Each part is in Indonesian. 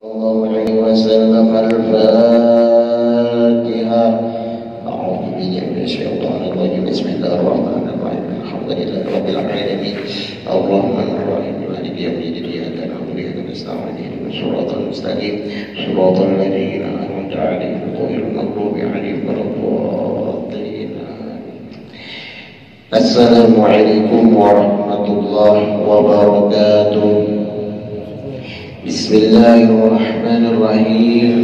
الله عليه وسلم الفاتحة. أعوذ بالله من الشيطان الرجيم. بسم الله الرحمن الرحيم. الحمد لله رب العالمين الرحمن الرحيم مالك يوم الدين إياك نعبد وإياك نستعين اهدنا الصراط المستقيم صراط الذين أنعمت عليهم غير المغضوب عليهم ولا الضالين. السلام عليكم ورحمة الله وبركاته. بسم الله الرحمن الرحيم.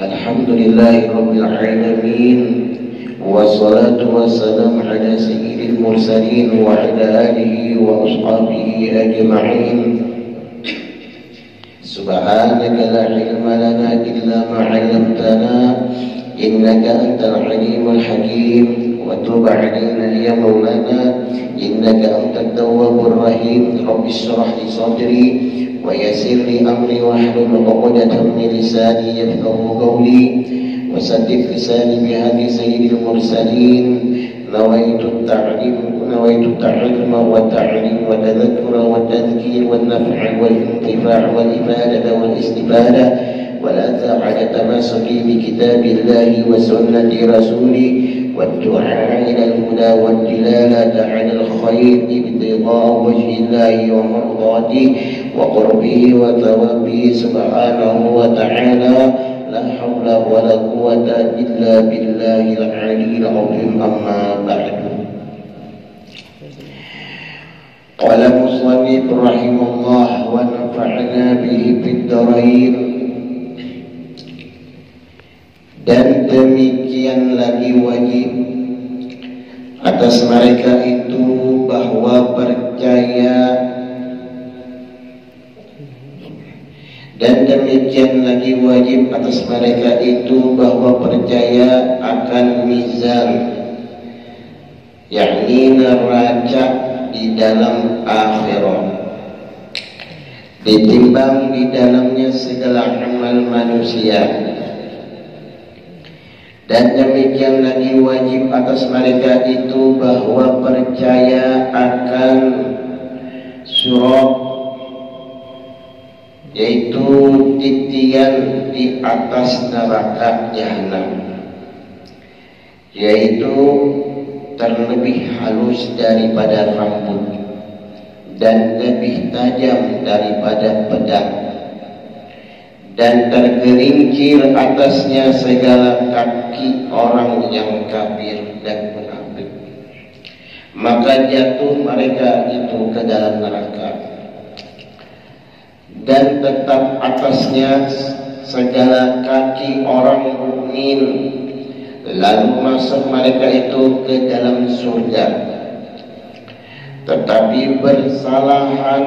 الحمد لله رب العالمين والصلاة والسلام على سيد المرسلين وعلى آله وأصحابه أجمعين. سبحانك لا علم لنا إلا ما علمتنا إنك أنت العليم الحكيم وتب علينا يا مولانا إنك أنت التواب الرحيم. رب اشرح لي صدري ويسر لي أمري واحلل عقدة من لساني يفقهوا قولي وسدد لساني بهدي سيد المرسلين. نويت التعلم والتعليم والتذكر والتذكير والنفع والانتفاع والإفادة والاستفادة والأثر على تمسكي بكتاب الله وسنة رسوله والدعاء إلى الهدى والدلالة على الخير ابتغاء وجه الله ومرضاته وقربه وثوابه سبحانه وتعالى. لا حول ولا قوة إلا بالله العلي العظيم. أما بعد. قال المصنف رحمه الله ونفعنا به في الدارين. Dan demikian lagi wajib atas mereka itu bahwa percaya, dan demikian lagi wajib atas mereka itu bahwa percaya akan mizan, yakni neraca di dalam akhirat, ditimbang di dalamnya segala amal manusia. Dan demikian lagi wajib atas mereka itu bahwa percaya akan surat, yaitu titian di atas neraka jahanam, yaitu terlebih halus daripada rambut dan lebih tajam daripada pedang, dan tergelincir atasnya segala kaki orang yang kafir dan munafik, maka jatuh mereka itu ke dalam neraka, dan tetap atasnya segala kaki orang mukmin, lalu masuk mereka itu ke dalam surga. Tetapi bersalahan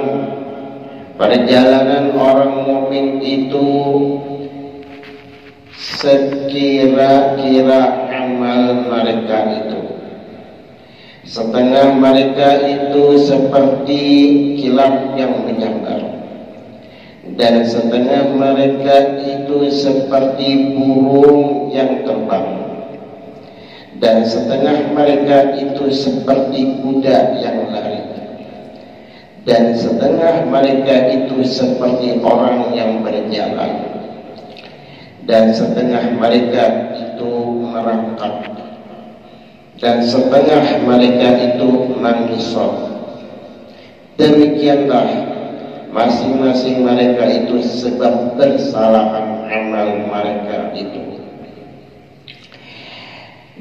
perjalanan orang mukmin itu sekira-kira amal mereka itu. Setengah mereka itu seperti kilat yang menyambar, dan setengah mereka itu seperti burung yang terbang, dan setengah mereka itu seperti kuda yang lari, dan setengah mereka itu seperti orang yang berjalan, dan setengah mereka itu merangkak, dan setengah mereka itu mengisap. Demikianlah masing-masing mereka itu sebab bersalahan amal mereka itu.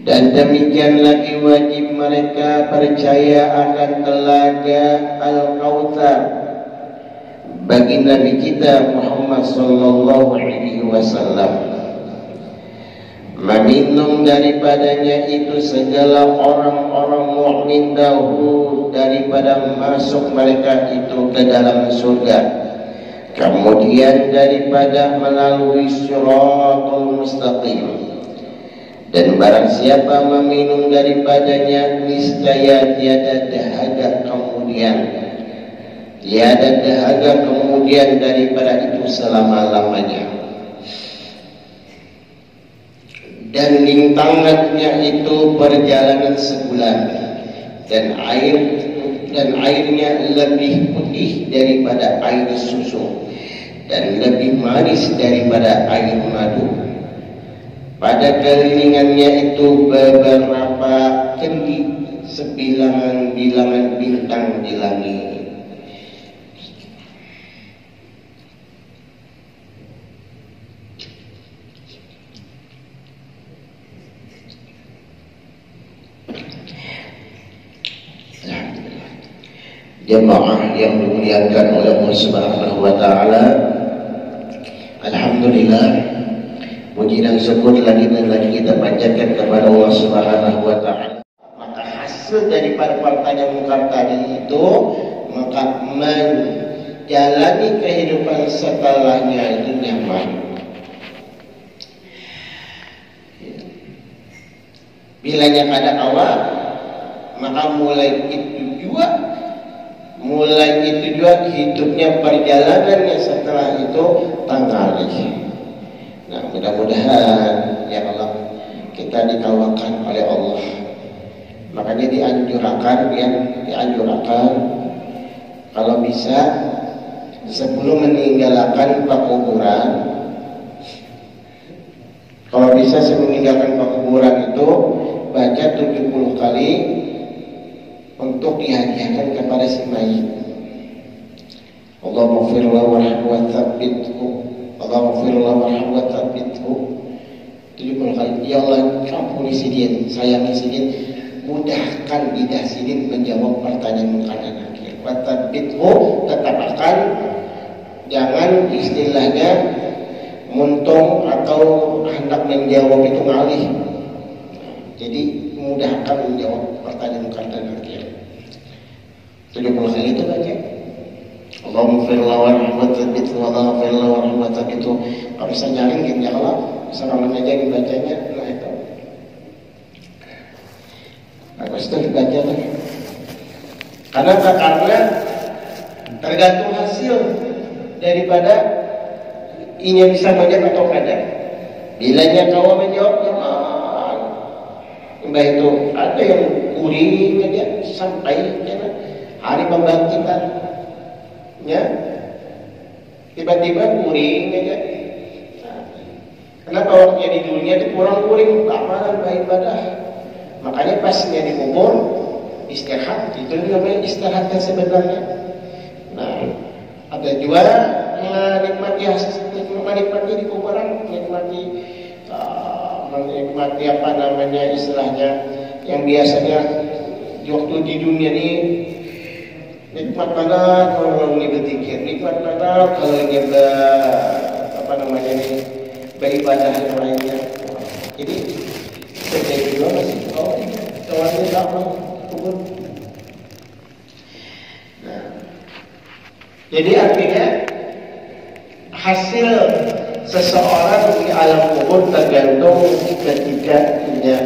Dan demikian lagi wajib mereka percaya akan telaga Al-Kautsar bagi Nabi kita Muhammad sallallahu alaihi wasallam. Meminum daripadanya itu segala orang-orang mukmin dahulu daripada masuk mereka itu ke dalam surga, kemudian daripada melalui Shiratul Mustaqim. Dan barang siapa meminum daripadanya, niscaya tiada dahaga kemudian daripada itu selama-lamanya. Dan rintangannya itu perjalanan sebulan, dan airnya lebih putih daripada air susu, dan lebih manis daripada air madu. Pada kelilingannya itu beberapa kendi, sebilangan-bilangan bintang di langit. Jemaah yang dimuliakan oleh Allah Subhanahu wa taala, alhamdulillah, puji dan syukur lagi dan lagi kita panjatkan kepada Allah Subhanahu wa taala. Maka hasil dari pertanyaan mungkar tadi itu, maka menjalani kehidupan setelahnya itu nyaman. Bilanya ada awal, maka mulai itu juga hidupnya, perjalanannya setelah itu tanggalnya. Nah, mudah-mudahan ya Allah kita dikawakan oleh Allah. Makanya dianjurkan kalau bisa sebelum meninggalkan pekuburan, kalau bisa sebelum meninggalkan pekuburan itu baca 70 kali untuk dihadiahkan kepada si mayit. Allahumma firlahu warhamhu wa tsabbithu. Allahumma firlahu warhamhu wa tsabbithu. 70 kali. Ya Allah, ampuni sidin, sayangi sidin, mudahkan lidah sidin menjawab pertanyaan mungkar dan nakir. Wa tsabbithu, tetapkan, jangan istilahnya muntung atau hendak menjawab itu ngalih. Jadi mudahkan menjawab pertanyaan mungkar dan nakir. 70 kali itu baca. Allahumma firlahu warhamhu wa tsabbithu, Allahumma firlahu warhamhu wa tsabbithu. Kalau bisa nyaring ya Allah, seorang aja dibacanya, nah itu. Bagus itu dibaca lah. Karena tergantung hasil daripada inya bisa menjawab atau kada. Bilanya kau menjawab, mbah itu ada yang kuring aja sampai hari pembangkitan, ya tiba-tiba kuring aja. Kenapa waktunya di dunia itu kurang kuring, amalan baik ibadah. Makanya pasnya dikubur istirahat, itu namanya istirahat yang sebenarnya. Nah, ada juga menikmati di kuburan, menikmati apa namanya istilahnya yang biasanya waktu di dunia ini nikmat banget kalau ini berzikir, nikmat banget kalau ini apa namanya ini beribadah yang lainnya. Jadi saya juga masih kawannya sama kubur. Nah, jadi artinya hasil seseorang di alam kubur tergantung ketika dia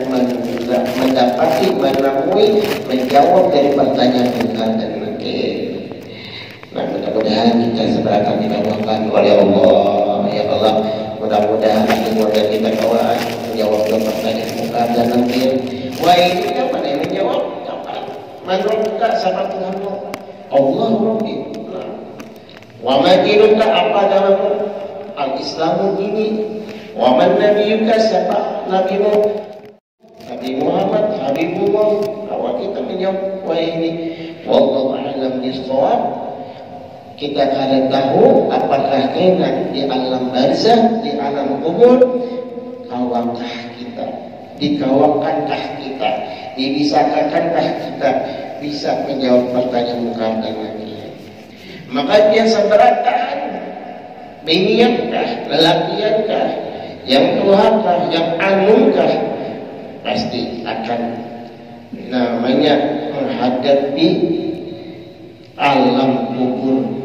mendapati, menemui, menjawab dari pertanyaan mungkar dan nakir. Nah, mudah-mudahan kita seberapa dikawalkan oleh Allah. Ya Allah, mudah-mudahan keluarga kita kawan menjawab pertanyaan mungkar dan nakir. Wah, ini mana yang menjawab? Menurut siapa Tuhanmu? Allah Rabbi. Wa ma dinuka, apa agamamu? Al-Islamu ini. Wa man nabiyuka, siapa nabimu? Nabi Muhammad, Habibullah. Awak kita menjawab, wah ini wallahu a'lam bishawab. Kita akan tahu apakah enak di alam barzakh, di alam kubur, kawakah kita, dikawakankah kita, dibisakankah kita bisa menjawab pertanyaan mungkar dan nakir. Maka dia seberatan, biniankah, lelakiankah, yang tuhankah, yang anungkah, pasti akan namanya menghadapi alam kubur.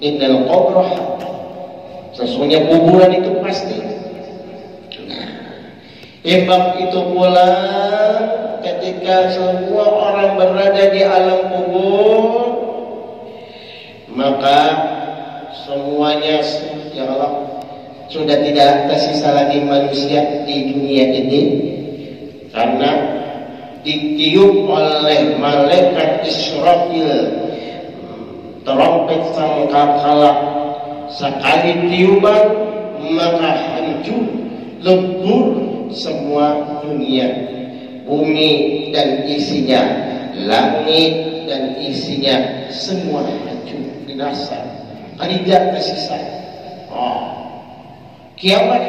Innal qabra haqq, sesungguhnya kuburan itu pasti. Nah, sebab itu pula ketika semua orang berada di alam kubur, maka semuanya ya Allah sudah tidak tersisa lagi manusia di dunia ini, karena ditiup oleh malaikat Israfil, trompet sangkakala sekali tiupan maka hancur lebur semua dunia, bumi dan isinya, langit dan isinya, semua hancur binasa. Tidak tersisa. Kiamat,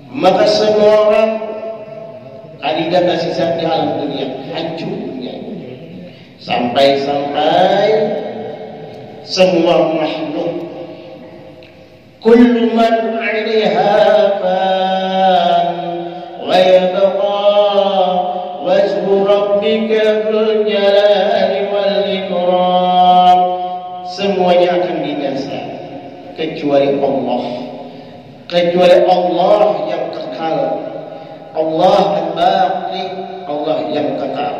maka semua orang tidak tersisa di alam dunia, hancur dunia. Sampai-sampai semua makhluk, kullu man 'alaiha fan wa yabqa wajhu rabbika dzul jalali wal ikram, semuanya akan binasa kecuali Allah. Kecuali Allah yang kekal, Allah al-baqi, Allah yang kekal.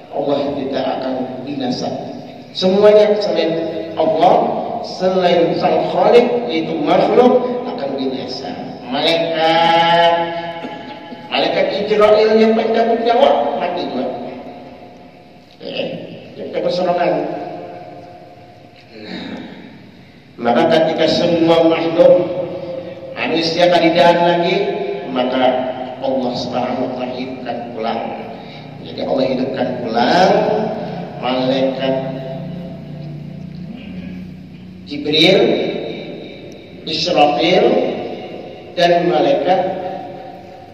Allah tidak akan binasa. Semuanya selain Allah, selain Sang Khalik, yaitu makhluk, akan binasa. Malaikat Israel yang mencabut nyawa mati juga. Yang kebesaran. Maka ketika semua makhluk manusia kadidahan lagi, maka Allah Subhanahu wa taala hidupkan pulang. Jadi Allah hidupkan pulang malaikat Jibril, Israfil, dan malaikat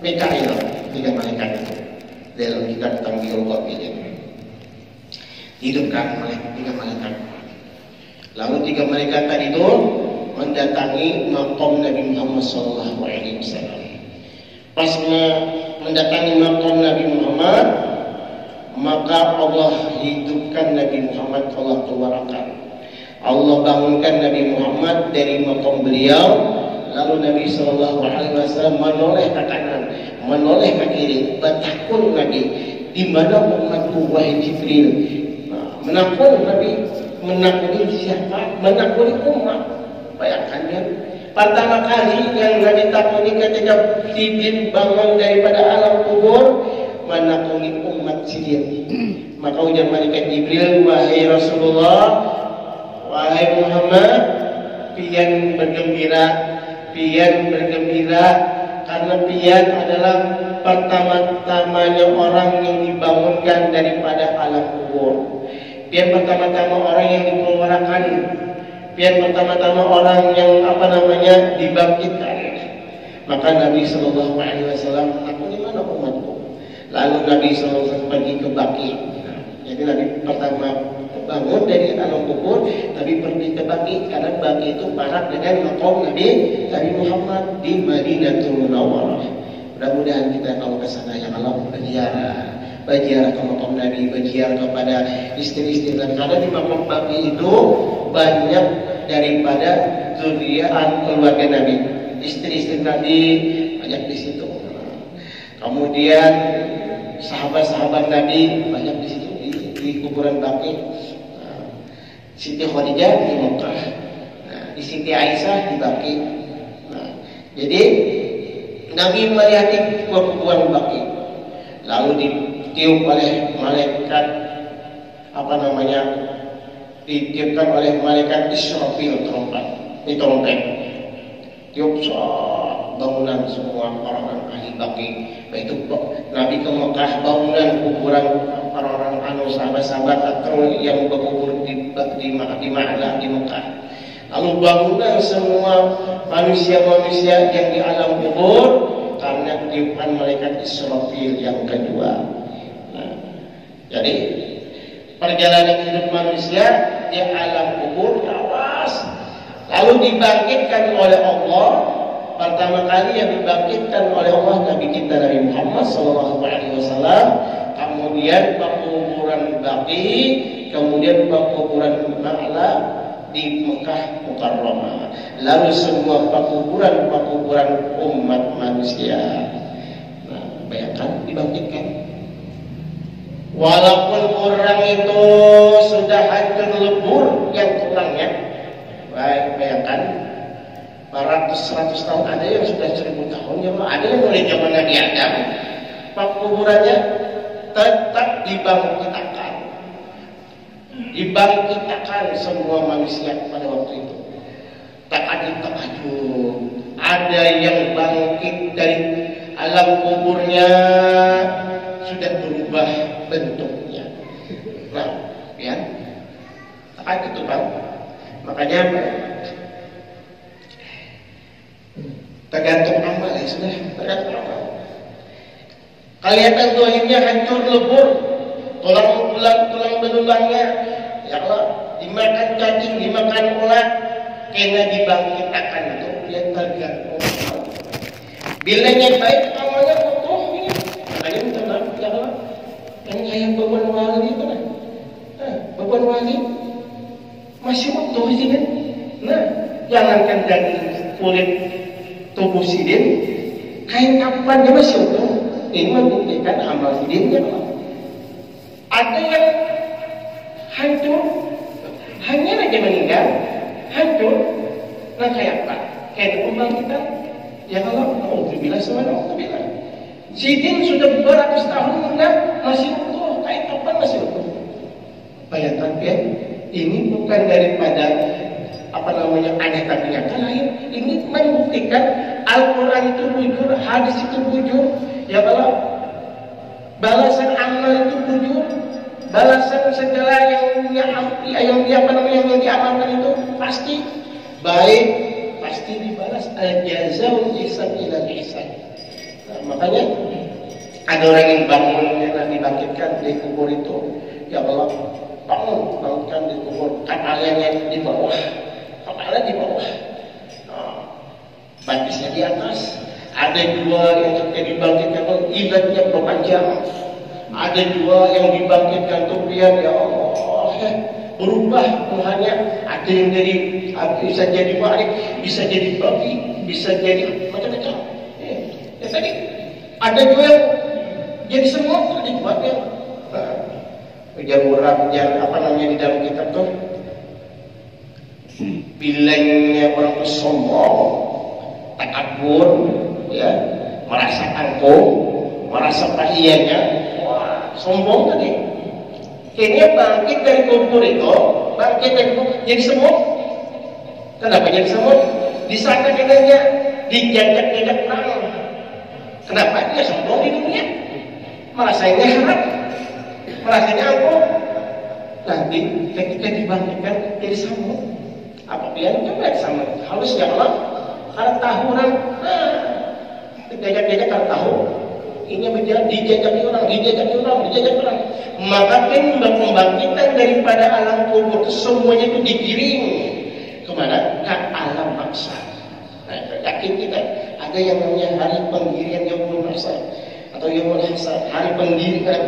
Mikail. 3 malaikat itu dalam kitab Tanbihul Qabil. Hidupkan malaikat 3 malaikat. Lalu 3 malaikat tadi itu mendatangi maqam Nabi Muhammad SAW. Pas mendatangi maqam Nabi Muhammad, maka Allah hidupkan Nabi Muhammad, Allah keluarkan. Allah bangunkan Nabi Muhammad dari maqam beliau. Lalu Nabi SAW menoleh ke kanan, menoleh ke kiri, bertakun Nabi, di mana umatku wahai Jibril. Menakut Nabi, menakuni siapa? Menakuni umat. Bayangkan ya, pertama kali yang Nabi takuni ketika Jibril bangun daripada alam kubur, menakuni umat sendiri. Maka ujar malaikat Jibril, wahai Rasulullah, wahai Muhammad, pian bergembira, karena pian adalah pertama-tamanya orang yang dibangunkan daripada alam kubur. Pian pertama-tama orang yang dikeluarkan. Pian pertama-tama orang yang dibangkitkan. Maka Nabi SAW, aku di mana umatku? Lalu Nabi SAW pergi ke Baqi. Jadi Nabi pertama bangun dari alam kubur, Nabi pergi ke Baqi, karena Baqi itu barat dengan maqam Nabi Muhammad di Madinatul Munawwarah. Mudah-mudahan kita kalau ke sana ya Allah berziarah ke maqam Nabi, berziarah kepada istri-istri Nabi. Karena di maqam Baqi itu banyak daripada zuriat keluarga Nabi, istri-istri Nabi banyak di situ. Kemudian sahabat-sahabat Nabi banyak di situ di kuburan Baqi. Siti Khadijah di Mekah, di Siti Aisyah di Baqi. Jadi Nabi melihat kuburan Baqi, lalu ditiup oleh malaikat ditiupkan oleh malaikat Israfil trompet, tiup bangunan semua orang-orang ahli Baqi. Itu Nabi ke Mekah, bangunan kuburan orang-orang sahabat-sahabat atau yang berkubur di Ma'la di Mekah. Lalu bangunan semua manusia-manusia yang di alam kubur karena tiupan malaikat Israfil yang kedua. Jadi perjalanan hidup manusia di alam kubur awas, lalu dibangkitkan oleh Allah. Pertama kali yang dibangkitkan oleh Allah Nabi kita Nabi Muhammad SAW, kemudian pekuburan Baqi, kemudian pekuburan Ma'la di Mekah Mukarramah, lalu semua pekuburan umat manusia. Bayangkan dibangkitkan. Walaupun orang itu sudah hancur lebur yang tulangnya, bayangkan 100 tahun, ada yang sudah 1000 tahun, ada yang mulai zaman Nabi Adam, kuburannya tetap dibangkitkan semua manusia pada waktu itu. takajub. Ada yang bangkit dari alam kuburnya sudah berubah bentuknya. Nah, ya, takajub itu Bang. Makanya tergantung amal ya sudah, tergantung amal. Kelihatan dohirnya hancur lebur, tulang belulangnya, ya Allah, dimakan cacing, dimakan ulat, kena dibangkitkan itu dia tergantung amal. Bilanya baik, amalnya utuh ini. Makanya minta maaf ya Allah, yang kayak beban wali itu kan, beban wali masih utuh sih kan. Nah, jangankan daging kulit tubuh sidin, kain kapan dia masih utuh. Ini membuktikan amal sidinnya. Ada yang hancur, hanya aja meninggal, hancur. Nah kayak apa? Kayak pembangkitan. Ya kalau alhamdulillah semuanya alhamdulillah. Sidin sudah beratus tahun enggak masih utuh, kain kapan masih utuh. Bayangkan ya, ini bukan daripada apa namanya aneh tapi nyata lain. Ini membuktikan Al-Quran itu jujur, hadis itu jujur. Ya kalau balasan amal itu jujur, balasan segala yang diamalkan itu pasti baik, pasti dibalas. Al-jazaa'ul ihsan ilal ihsan. Nah, makanya ada orang yang bangun yang dibangkitkan di kubur itu, ya Allah bangunkan di kubur, kepalanya di bawah, kepala di bawah, batisnya di atas. Ada dua yang dibangkitkan ibadatnya berpanjang. Ada dua yang dibangkitkan tuh biar ya Allah berubah Tuhannya. Ada yang dari bisa jadi warik, bisa jadi babi, bisa jadi macam-macam. Ya tadi ada dua yang jadi semua tadi buatnya. Ujar apa namanya di dalam kitab tuh, bilangnya orang sombong, takabur, ya, merasa angkuh, merasa pahiannya, wah, sombong tadi. Kayaknya bangkit dari kubur itu, bangkit dari kubur, jadi semut. Kenapa jadi semut? Di sana katanya dijajak-jajak perang. Kenapa dia sombong di dunia? Merasanya harap, merasanya angkuh. Nanti ketika dibangkitkan jadi semut, apa pilihan coba sama? Halus ya Allah. Kalau tahu orang, dijajak-jajak kalau tahu, ini berjalan dijajaki orang. Maka pembangkitan daripada alam kubur semuanya itu digiring kemana? Ke alam mahsyar. Nah, yakin kita ada yang namanya hari penggirian yaumul mahsyar atau yaumul hasar, hari penggirian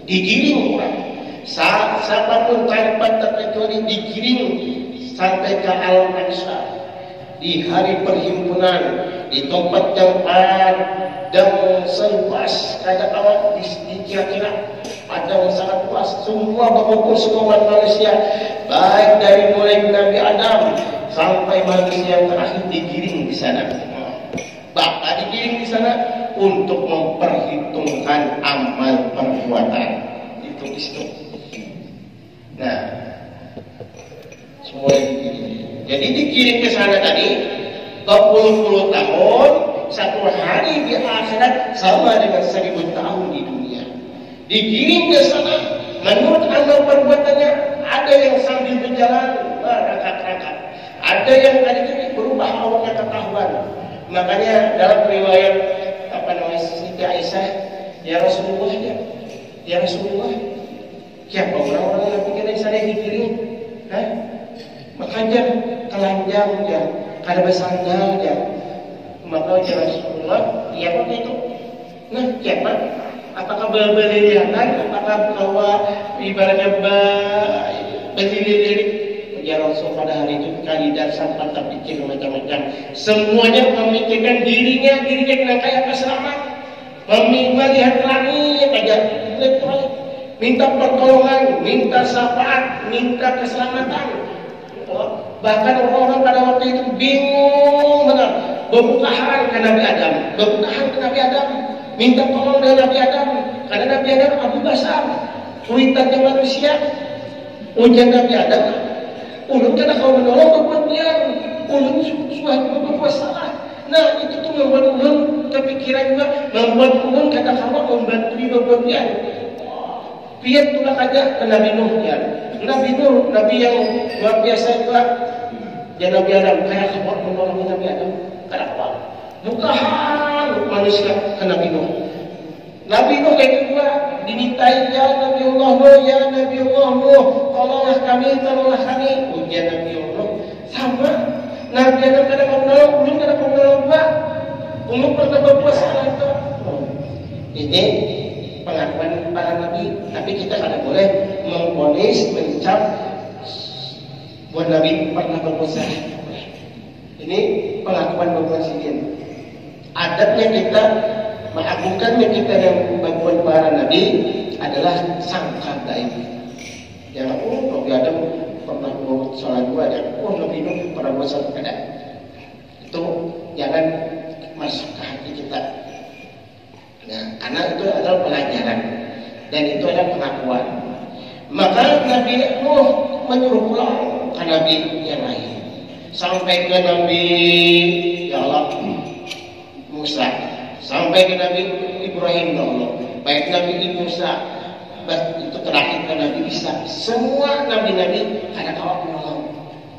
digiring orang. Siapapun tanpa terkecuali digiring sampai ke alam mahsyar. Di hari perhimpunan, di tempat yang padang seluas, kada awak dikira-kira padang sangat luas, semua berkumpul semua manusia, baik dari mulai Nabi Adam sampai manusia yang terakhir digiring di sana. Bapak digiring di sana untuk memperhitungkan amal perbuatan. Itu istilah. Nah, semua digiring. Jadi dikirim ke sana tadi berpuluh-puluh tahun, satu hari di akhirat sama dengan 1000 tahun di dunia. Dikirim ke sana, menurut amal perbuatannya ada yang sambil berjalan rangkak-rangkak, ada yang tadi berubah awalnya ketahuan. Makanya dalam riwayat apa namanya Siti Aisyah, ya Rasulullah, siapa orang-orang yang pikir saya dikirim? Makanya telanjang ya, kada bersandal ya. Maka ya Rasulullah, ya begitu. Nah, siapa? Apakah berliliatan? Apakah bahwa ibaratnya berlirik? Ya Rasul, pada hari itu kali dan sampai terpikir macam-macam. Semuanya memikirkan dirinya kena kayak selamat. Melihat langit aja, minta pertolongan, minta syafaat, minta keselamatan. Bahkan orang-orang pada waktu itu bingung benar, bermutahan ke Nabi Adam, minta tolong dari Nabi Adam, karena Nabi Adam Abu Basar, kuitannya manusia, ujian Nabi Adam, ulun kena kau menolong berbuat biar, ulun suatu berbuat salah. Nah itu tuh membuat ulun kepikiran juga, membuat ulun kata-kata membantu berbuat dia. Lihat tulah aja ke Nabi Nuh ya. Nabi Nuh, Nabi yang luar biasa juga. Ya Nabi Adam, kayak kabar menolong Nabi Adam. Kenapa? Bukan manusia ke Nabi Nuh. Nabi Nuh kayak juga dimintai ya Nabi Allah Nuh, ya Nabi Allah Nuh, tolonglah kami. Ujian Nabi Allah sama. Nabi Adam kada menolong, belum kada menolong juga. Umum pernah berbuat salah itu. Ini pengakuan para nabi, tapi kita tidak boleh memponis, mencap buat nabi pernah berbuat salah. Ini pengakuan berbuat salah. Adabnya kita mengagungkannya kita yang berbuat para nabi adalah sangka daib. Jangan Nabi Adam pernah berbuat salah juga, Nabi Nuh pernah berbuat salah kada. Itu jangan masuk ke hati kita. Nah, karena itu adalah pelajaran dan itu adalah pengakuan. Maka Nabi Nuh menyuruh pulang ke Nabi yang lain sampai ke Nabi ya Allah Musa, sampai ke Nabi Ibrahim ya Allah, baik Nabi Musa, itu terakhir ke Nabi Isa. Semua nabi-nabi ada kawan menolong.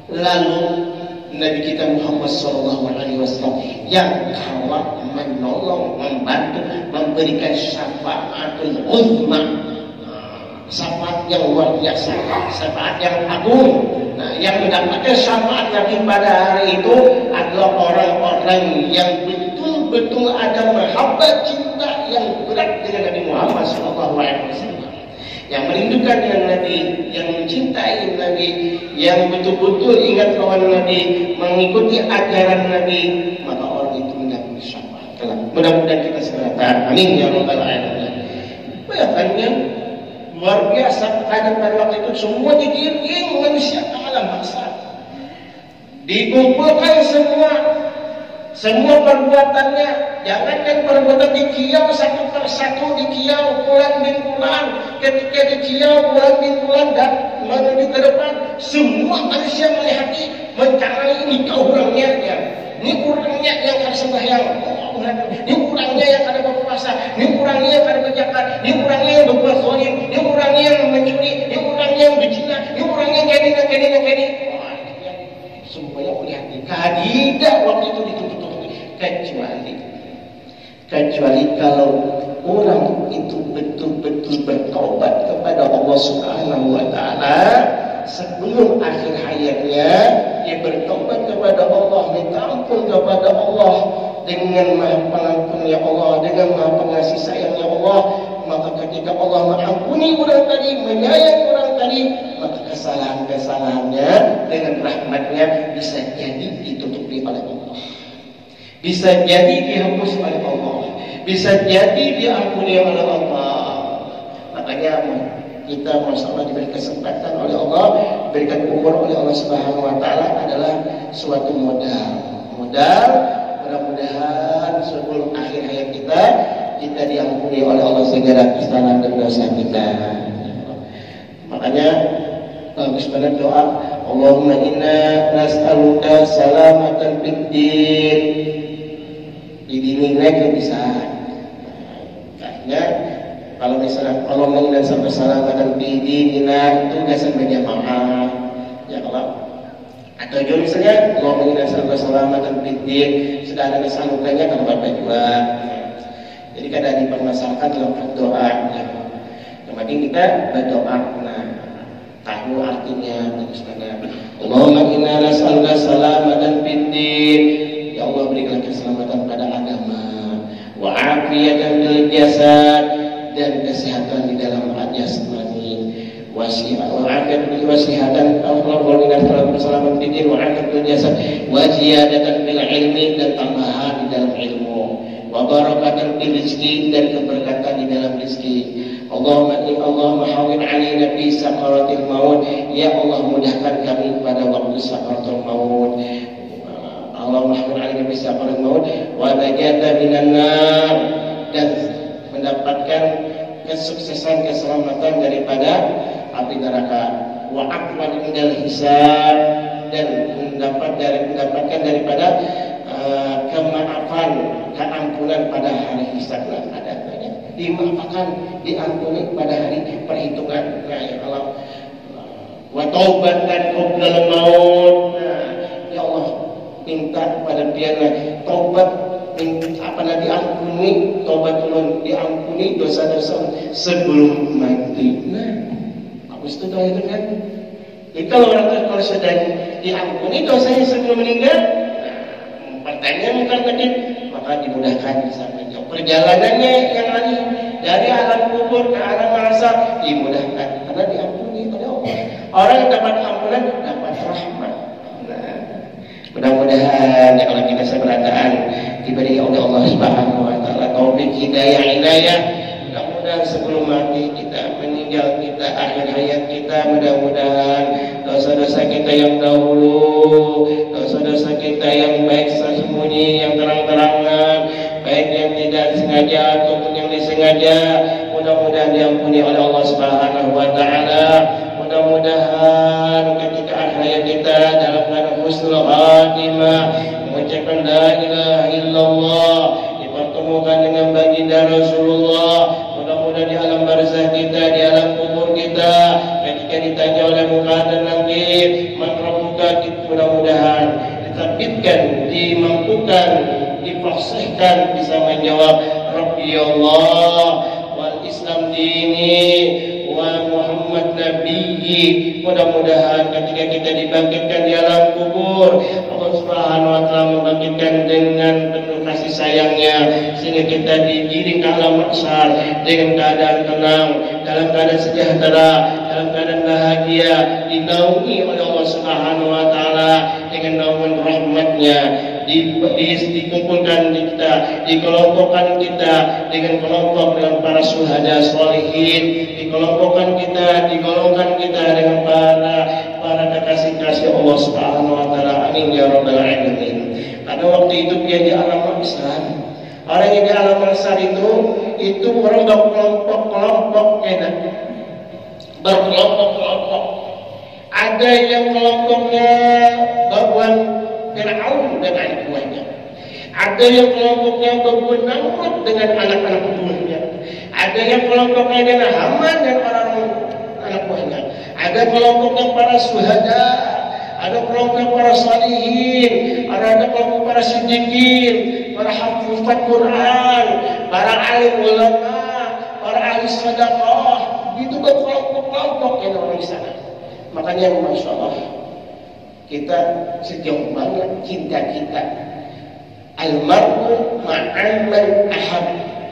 Lalu Nabi kita Muhammad SAW yang kawan menolong, membantu, memberikan syafaatul uzma, syafaat yang luar biasa, syafaat yang agung. Nah, yang mendapatkan syafaat Nabi pada hari itu adalah orang-orang yang betul-betul ada mahabbah cinta yang berat dengan Nabi Muhammad SAW, yang merindukan dengan Nabi, yang mencintai Nabi, yang betul-betul ingat kawan Nabi, mengikuti ajaran Nabi, maka orang itu mendapat syafaat. Mudah-mudahan kita segera taat. Amin ya rabbal alamin. Bayangannya luar biasa. Kadang pada waktu itu semua digiring manusia ke alam bangsa, dikumpulkan semua perbuatannya. Jangankan perbuatan dikiau satu persatu, dikiau bulan bin bulan. Ketika dikiau bulan bin bulan dan menuju ke depan, semua manusia melihati, mencari ini kurangnya ya. Ini kurangnya yang kada sembahyang, ini kurangnya yang kada berpuasa, ini kurangnya yang kada berzakat, ini kurangnya yang berbuat zalim, ini kurangnya yang mencuri, ini kurangnya yang berzina, ini kurangnya yang gini. Semuanya melihati. Tidak waktu itu ditutup kecuali kalau orang itu betul-betul bertobat kepada Allah Subhanahu wa taala sebelum akhir hayatnya, dia bertobat kepada Allah, minta ampun kepada Allah dengan Maha Pengampun ya Allah, dengan Maha Pengasih sayang ya Allah. Maka ketika Allah mengampuni orang tadi, menyayangi orang tadi, maka kesalahan-kesalahannya dengan rahmatnya bisa jadi ditutupi oleh Allah, bisa jadi dihapus oleh Allah, bisa jadi diampuni oleh Allah. Makanya kita masalah diberi kesempatan oleh Allah, diberikan umur oleh Allah Subhanahu wa taala adalah suatu modal. Mudah-mudahan sebelum akhir hayat kita diampuni oleh Allah segala kesalahan dan dosa kita. Makanya bagus banget doa, Allahumma inna nas'aluka salamatan fid din. Di dini bisa. Karena kalau misalnya Allah mengingat sampai salamatan fid dinina itu biasa berjamaah. Ya kalau atau juga misalnya Allah mengingat sampai salamatan fid din, sudah ada kesalukanya kalau bapak juga. Jadi kadang dipermasalahkan dalam doa. Yang penting kita berdoa. Nah, tahu artinya bagaimana. Allahumma inna nas'aluka salamatan fid din. Ya Allah, berikan keselamatan pada agama, wa afiyatan fil jasad, dan kesehatan di dalam jasmani, wa afiyatan wasihatan Allah berikan keselamatan fid din, wa afiyatan fil jasad, wa ziyadatan fil ilmi, dan tambahan di dalam ilmu, wa barakatan fil rizqi, dan keberkatan di dalam rezeki. Allahumma hawwin 'alaina fi sakaratil maut. Ya Allah, mudahkan kami pada waktu sakaratul maut. Allahumma hawwin 'alaina fi sakaratil maut wa najata minan nar, dan mendapatkan kesuksesan, keselamatan daripada api neraka. Wa aqwal indal hisab, dan mendapatkan daripada kemaafan, keampunan pada hari hisab dan adanya. Dimaafkan, diampuni pada hari perhitungan. Nah, ya Allah, wa taubatan qoblal maut. Nah, ya Allah, minta kepada Dia taubat, diampuni, taubat ulun, diampuni dosa-dosa sebelum mati. Nah, bagus itu doa itu kan. Jadi kalau orang kalau sedang diampuni dosanya sebelum meninggal, pertanyaan karena maka dimudahkan bisa menjawab. Perjalanannya yang lain dari alam kubur ke alam mahsyar dimudahkan karena diampuni oleh Allah. Orang yang dapat ampunan dapat rahmat. Nah, mudah-mudahan ya kalau kita seberataan diberi oleh Allah Subhanahu wa taala taufik hidayah inayah. Mudah-mudahan sebelum mati kita meninggal kita akhir hayat kita mudah-mudahan dosa-dosa kita yang dahulu, dosa-dosa kita yang baik sembunyi, yang terang-terangan, baik yang tidak sengaja ataupun yang disengaja, mudah-mudahan diampuni oleh Allah Subhanahu wa taala. Mudah-mudahan ketika akhir hayat kita dalam keadaan husnul khatimah mengucapkan la ilaha illallah, dipertemukan dengan baginda Rasulullah. Mudah-mudahan di alam barzah kita, di alam kubur kita, ketika ditanya oleh muka dan nakir, man rabbuka, mudah-mudahan diterbitkan, dimampukan, difasihkan bisa menjawab Rabbi Allah wal Islam dini wa Muhammad nabiyyi. Mudah-mudahan ketika kita dibangkitkan di alam kubur, Allah Subhanahu wa taala membangkitkan dengan penuh kasih sayangnya sehingga kita digiring ke alam mahsyar dengan keadaan tenang, dalam keadaan sejahtera, dalam keadaan bahagia, dinaungi oleh Allah Subhanahu wa taala dengan naungan rahmatnya. Dikumpulkan kita, dikelompokkan kita dengan kelompok dengan para syuhada sholihin, dikelompokkan kita, digolongkan kita dengan para kekasih-kasih Allah Subhanahu wa taala. Amin ya rabbal alamin. Karena waktu itu dia di alam mahsyar. Orang yang di alam mahsyar itu orang berkelompok-kelompok enak. Berkelompok-kelompok. Ada yang kelompoknya babuan Fir'aun dan anak buahnya. Ada yang kelompoknya babuan Namrud dengan anak-anak buahnya. Ada yang kelompoknya dengan Haman dan orang anak buahnya. Ada kelompoknya para syuhada, ada kelompok para salihin, ada kelompok para siddiqin, para hafizat Quran, para alim ulama, para ahli sedekah. Itu berkelompok-kelompok yang orang di sana. Makanya masya Allah, kita sejauh mana cinta kita. Almar'u ma'al man ahab,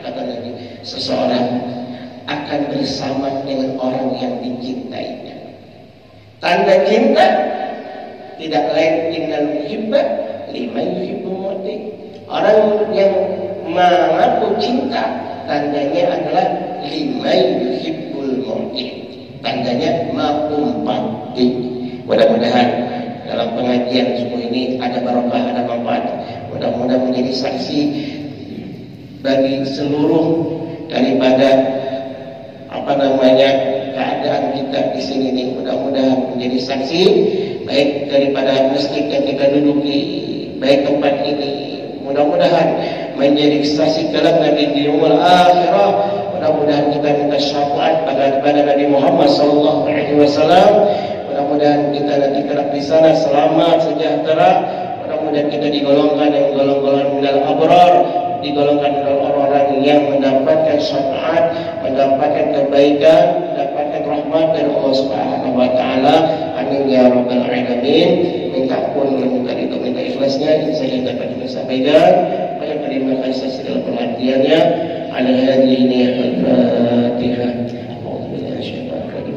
kata Nabi, seseorang akan bersama dengan orang yang dicintainya. Tanda cinta tidak lain innal muhibba liman yuhibbu muti. Orang yang mengaku cinta tandanya adalah liman yuhibbul muti. Tandanya ma'umpati. Mudah-mudahan dalam pengajian semua ini ada barokah, ada manfaat. Mudah-mudahan menjadi saksi bagi seluruh daripada keadaan kita di sini ini. Mudah-mudahan menjadi saksi baik daripada masjid yang kita duduki, baik tempat ini. Mudah-mudahan menjadi saksi kelak nanti di yaumul akhirah. Mudah-mudahan kita minta syafaat pada Nabi Muhammad sallallahu alaihi wasallam. Mudah-mudahan kita nanti kelak di sana selamat, sejahtera. Mudah-mudahan kita digolongkan yang golongan minal abrar, digolongkan dengan orang-orang yang mendapatkan syafaat, mendapatkan kebaikan, mendapatkan rahmat dari Allah Subhanahu wa taala. Amin ya rabbal alamin. Minta pun minta itu minta ikhlasnya yang saya dapat disampaikan. Banyak terima kasih segala perhatiannya. Ala hadhihi al-Fatihah.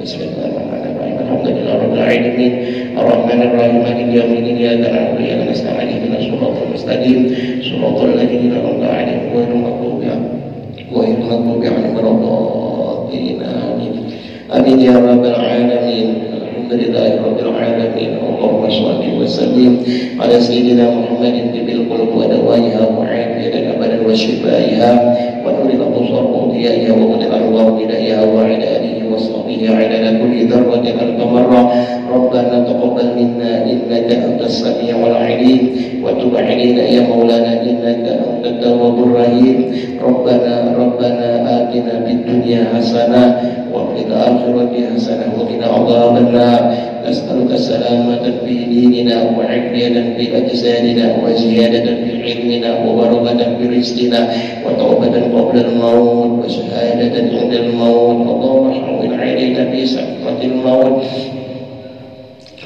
Bismillahirrahmanirrahim. Alhamdulillah rabbil alamin. Ar-Rahmanir Rahim. Maliki yaumiddin. Iyyaka na'budu wa iyyaka nasta'in. Ihdinas siratal mustaqim. Siratal ladzina an'amta 'alaihim ghairil maghdubi 'alaihim waladdallin. Amin. Amin ya rabbal alamin. Alhamdulillahi rabbil alamin. Allahumma shalli wa sallim ala sayyidina Muhammadin bil qulub wa dawaiha wa 'afiyatan abadan wa shifaiha wa nuril absar wa diyaiha wa qul anwar bidaiha wa 'ala alihi wa sahbihi 'ala kulli dharratin al-qamarra. Rabbana taqabbal minna innaka السميع العليم وتب علينا يا مولانا إنك أنت التواب الرحيم ربنا آتنا في الدنيا حسنة وفي الآخرة حسنة وقنا عذاب النار نسألك السلامة في ديننا وعافية في أجسادنا وزيادة في علمنا وبركة في رزقنا وتوبة قبل الموت وشهادة عند الموت اللهم حول علينا في سكرة الموت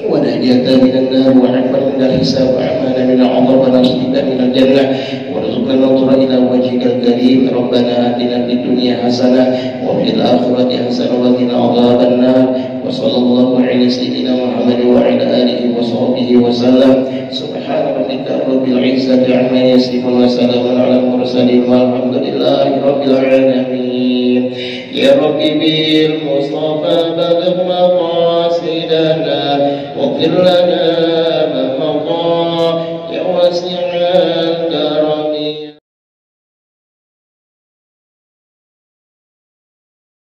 ونجاة من النار وعفوا من الحساب وعمانا من العذاب ونصيبا من الجنة وارزقنا النظر إلى وجهك الكريم ربنا آتنا في الدنيا حسنة وفي الآخرة حسنة وقنا عذاب النار وصلى الله على سيدنا محمد وعلى آله وصحبه وسلم سبحان ربك رب العزة عما يصفون وسلام على المرسلين والحمد لله رب العالمين يا رب بالمصطفى بلغ مقاصدنا واغفر لنا